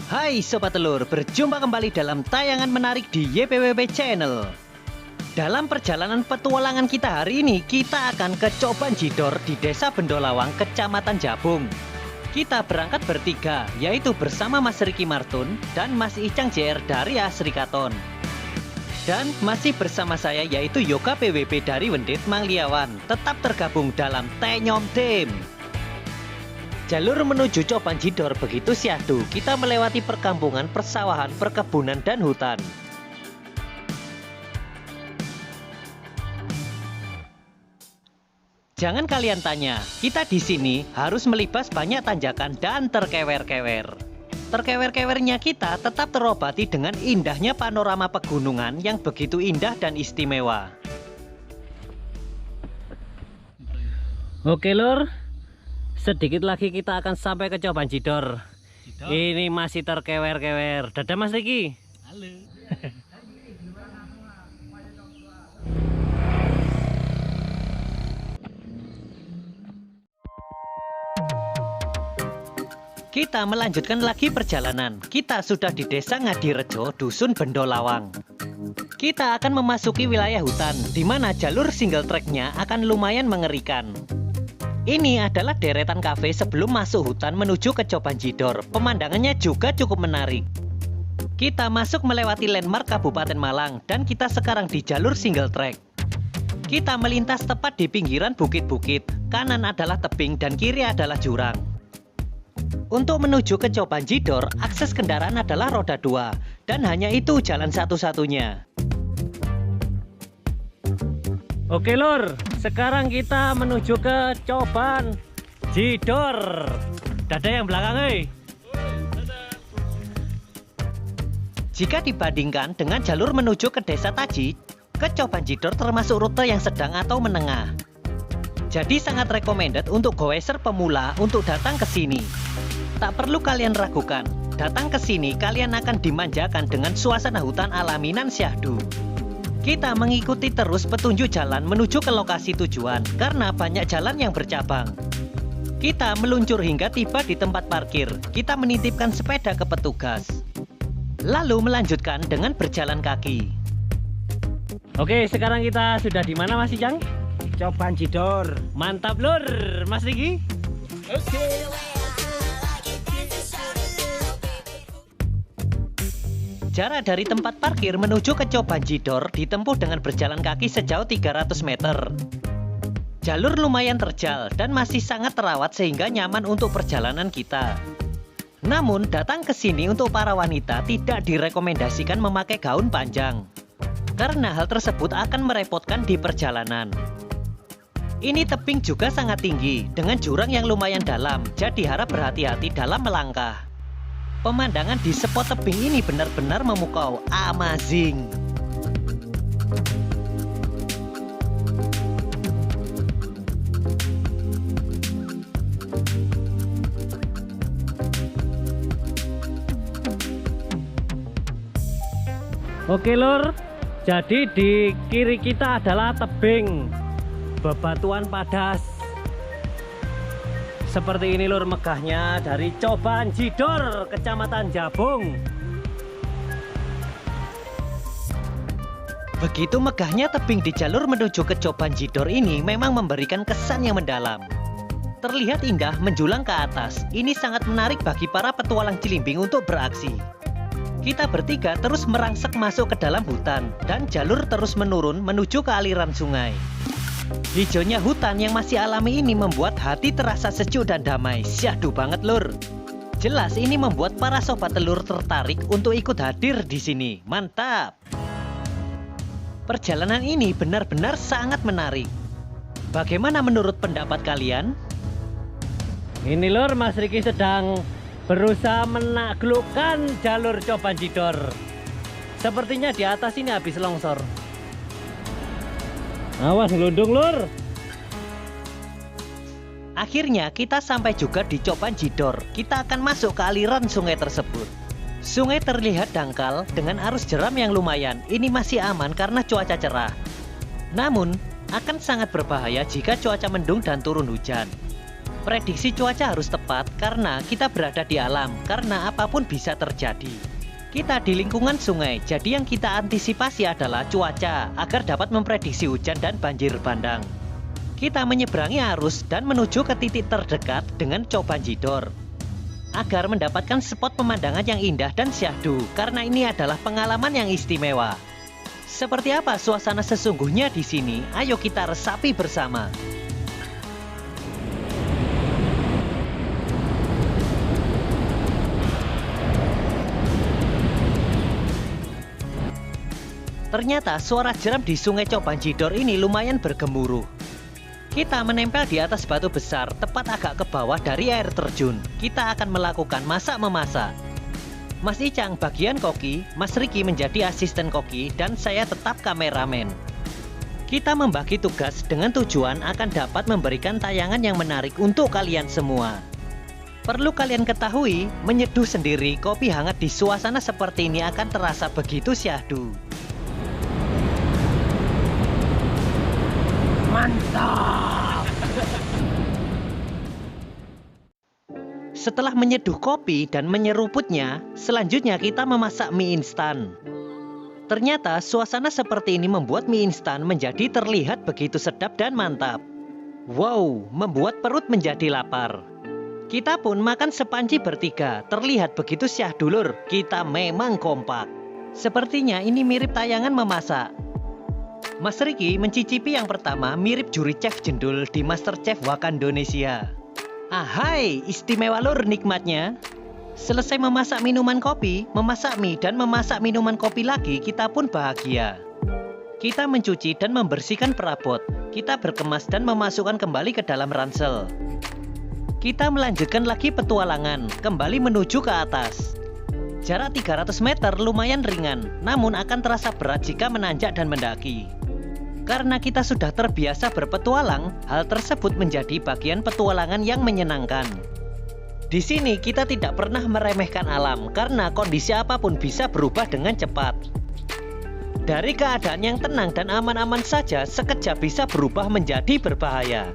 Hai Sobat Telur, berjumpa kembali dalam tayangan menarik di YPWP Channel. Dalam perjalanan petualangan kita hari ini, kita akan ke Coban Jidor di Desa Bendolawang, Kecamatan Jabung. Kita berangkat bertiga, yaitu bersama Mas Riki Martun dan Mas Icang JR dari Asrikaton. Dan masih bersama saya yaitu Yoga PWP dari Wendit Mangliawan. Tetap tergabung dalam Tenyom Tim. Jalur menuju Coban Jidor begitu syahdu, kita melewati perkampungan, persawahan, perkebunan, dan hutan. Jangan kalian tanya, kita di sini harus melibas banyak tanjakan dan terkewer-kewer. Terkewer-kewernya kita tetap terobati dengan indahnya panorama pegunungan yang begitu indah dan istimewa. Oke lur, sedikit lagi kita akan sampai ke Coban Jidor. Ini masih terkewer-kewer. Dadah Mas Riki. Halo. Kita melanjutkan lagi perjalanan. Kita sudah di Desa Ngadirejo, Dusun Bendolawang. Kita akan memasuki wilayah hutan, di mana jalur single tracknya akan lumayan mengerikan. Ini adalah deretan kafe sebelum masuk hutan menuju ke Coban Jidor. Pemandangannya juga cukup menarik. Kita masuk melewati landmark Kabupaten Malang dan kita sekarang di jalur single track. Kita melintas tepat di pinggiran bukit-bukit. Kanan adalah tebing dan kiri adalah jurang. Untuk menuju ke Coban Jidor, akses kendaraan adalah roda 2 dan hanya itu jalan satu-satunya. Oke lur, sekarang kita menuju ke Coban Jidor. Dadah yang belakang, Jika dibandingkan dengan jalur menuju ke Desa Taji, ke Coban Jidor termasuk rute yang sedang atau menengah. Jadi sangat recommended untuk goeser pemula untuk datang ke sini. Tak perlu kalian ragukan, datang ke sini kalian akan dimanjakan dengan suasana hutan alami nan syahdu. Kita mengikuti terus petunjuk jalan menuju ke lokasi tujuan karena banyak jalan yang bercabang. Kita meluncur hingga tiba di tempat parkir. Kita menitipkan sepeda ke petugas. Lalu melanjutkan dengan berjalan kaki. Oke, sekarang kita sudah di mana Mas Icang? Coban Jidor. Mantap lur, Mas Riki. Oke. Jarak dari tempat parkir menuju ke Coban Jidor ditempuh dengan berjalan kaki sejauh 300 meter. Jalur lumayan terjal dan masih sangat terawat sehingga nyaman untuk perjalanan kita. Namun datang ke sini untuk para wanita tidak direkomendasikan memakai gaun panjang. Karena hal tersebut akan merepotkan di perjalanan. Ini tebing juga sangat tinggi dengan jurang yang lumayan dalam, jadi harap berhati-hati dalam melangkah. Pemandangan di spot tebing ini benar-benar memukau, amazing. Oke lur, jadi di kiri kita adalah tebing, bebatuan padas. Seperti ini lur megahnya dari Coban Jidor, Kecamatan Jabung. Begitu megahnya tebing di jalur menuju ke Coban Jidor ini memang memberikan kesan yang mendalam. Terlihat indah menjulang ke atas. Ini sangat menarik bagi para petualang cilimbing untuk beraksi. Kita bertiga terus merangsek masuk ke dalam hutan dan jalur terus menurun menuju ke aliran sungai. Hijaunya hutan yang masih alami ini membuat hati terasa sejuk dan damai. Syahdu banget lur. Jelas ini membuat para sobat telur tertarik untuk ikut hadir di sini. Mantap. Perjalanan ini benar-benar sangat menarik. Bagaimana menurut pendapat kalian? Ini lur, Mas Riki sedang berusaha menaklukkan jalur Coban Jidor. Sepertinya di atas ini habis longsor. Awas ngelundung lur. Akhirnya kita sampai juga di Coban Jidor. Kita akan masuk ke aliran sungai tersebut. Sungai terlihat dangkal dengan arus jeram yang lumayan. Ini masih aman karena cuaca cerah. Namun akan sangat berbahaya jika cuaca mendung dan turun hujan. Prediksi cuaca harus tepat karena kita berada di alam, karena apapun bisa terjadi. Kita di lingkungan sungai, jadi yang kita antisipasi adalah cuaca agar dapat memprediksi hujan dan banjir bandang. Kita menyeberangi arus dan menuju ke titik terdekat dengan Cobanjidor agar mendapatkan spot pemandangan yang indah dan syahdu, karena ini adalah pengalaman yang istimewa. Seperti apa suasana sesungguhnya di sini? Ayo kita resapi bersama. Ternyata suara jeram di Sungai Cobanjidor ini lumayan bergemuruh. Kita menempel di atas batu besar, tepat agak ke bawah dari air terjun. Kita akan melakukan masak-memasak. Mas Icang bagian koki, Mas Riki menjadi asisten koki, dan saya tetap kameramen. Kita membagi tugas dengan tujuan akan dapat memberikan tayangan yang menarik untuk kalian semua. Perlu kalian ketahui, menyeduh sendiri kopi hangat di suasana seperti ini akan terasa begitu syahdu. Mantap. Setelah menyeduh kopi dan menyeruputnya, selanjutnya kita memasak mie instan. Ternyata suasana seperti ini membuat mie instan menjadi terlihat begitu sedap dan mantap. Wow, membuat perut menjadi lapar. Kita pun makan sepanci bertiga, terlihat begitu syahdu lur. Kita memang kompak. Sepertinya ini mirip tayangan memasak. Mas Riki mencicipi yang pertama mirip juri chef jendul di MasterChef Wakandonesia. Ahai, istimewa lur nikmatnya. Selesai memasak minuman kopi, memasak mie, dan memasak minuman kopi lagi, kita pun bahagia. Kita mencuci dan membersihkan perabot. Kita berkemas dan memasukkan kembali ke dalam ransel. Kita melanjutkan lagi petualangan, kembali menuju ke atas. Jarak 300 meter lumayan ringan, namun akan terasa berat jika menanjak dan mendaki. Karena kita sudah terbiasa berpetualang, hal tersebut menjadi bagian petualangan yang menyenangkan. Di sini kita tidak pernah meremehkan alam, karena kondisi apapun bisa berubah dengan cepat. Dari keadaan yang tenang dan aman-aman saja, sekejap bisa berubah menjadi berbahaya.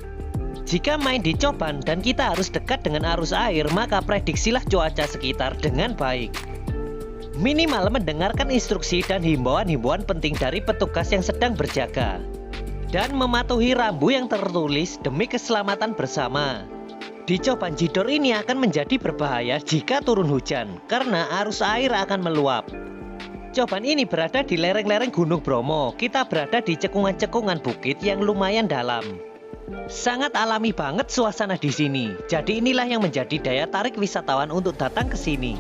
Jika main di Coban dan kita harus dekat dengan arus air, maka prediksilah cuaca sekitar dengan baik. Minimal mendengarkan instruksi dan himbauan-himbauan penting dari petugas yang sedang berjaga. Dan mematuhi rambu yang tertulis demi keselamatan bersama. Di Cobanjidor ini akan menjadi berbahaya jika turun hujan, karena arus air akan meluap. Coban ini berada di lereng-lereng Gunung Bromo. Kita berada di cekungan-cekungan bukit yang lumayan dalam. Sangat alami banget suasana di sini. Jadi inilah yang menjadi daya tarik wisatawan untuk datang ke sini.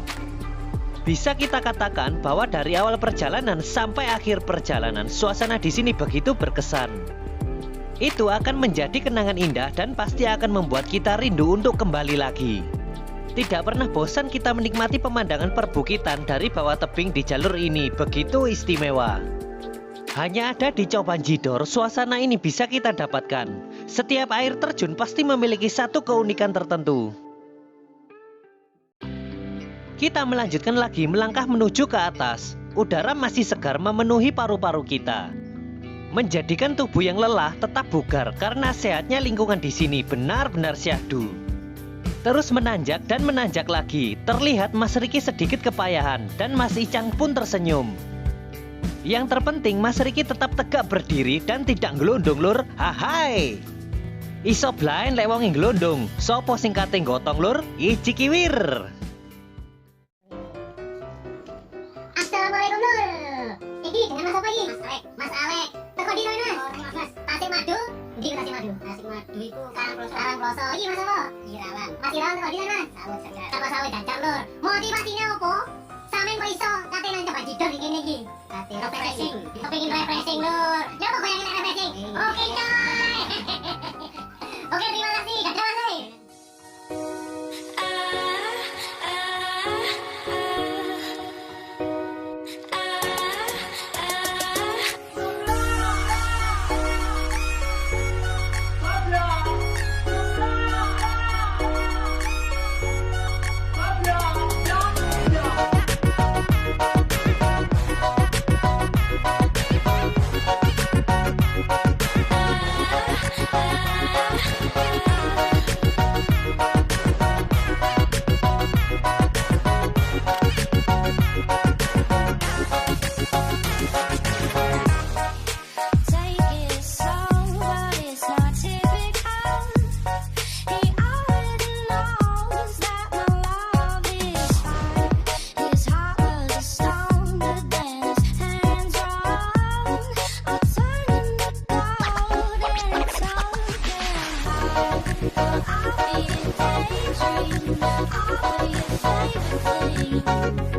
Bisa kita katakan bahwa dari awal perjalanan sampai akhir perjalanan, suasana di sini begitu berkesan. Itu akan menjadi kenangan indah dan pasti akan membuat kita rindu untuk kembali lagi. Tidak pernah bosan kita menikmati pemandangan perbukitan dari bawah tebing di jalur ini, begitu istimewa. Hanya ada di Cobanjidor, suasana ini bisa kita dapatkan. Setiap air terjun pasti memiliki satu keunikan tertentu. Kita melanjutkan lagi melangkah menuju ke atas. Udara masih segar memenuhi paru-paru kita, menjadikan tubuh yang lelah tetap bugar karena sehatnya lingkungan di sini benar-benar syahdu. Terus menanjak dan menanjak lagi. Terlihat Mas Riki sedikit kepayahan dan Mas Icang pun tersenyum. Yang terpenting Mas Riki tetap tegak berdiri dan tidak ngelondong lur. Hahai. Iso blaen lek wong ngelondong. Sopo sing kate gotong lur? Iji kiwir. Assalamualaikum Nur. Iki dengan Mas apa iki? Mas Alek. Teko di mana Mas? Tasik Madu. Ndi Tasik Madu? Tasik Madu iku Karangploso. Iki Mas apa? Irawan. Mas Irawan teko di mana Mas? Sawit Dadap Nur. Motivasinya opo? Sampeyan kok iso kate nang Cobanjidor iki iki? Kate refreshing. Kepengin refreshing Nur. Ya apa bayangin refreshing? Oke coy. Oke terima kasih. Dadah Mas. Nur.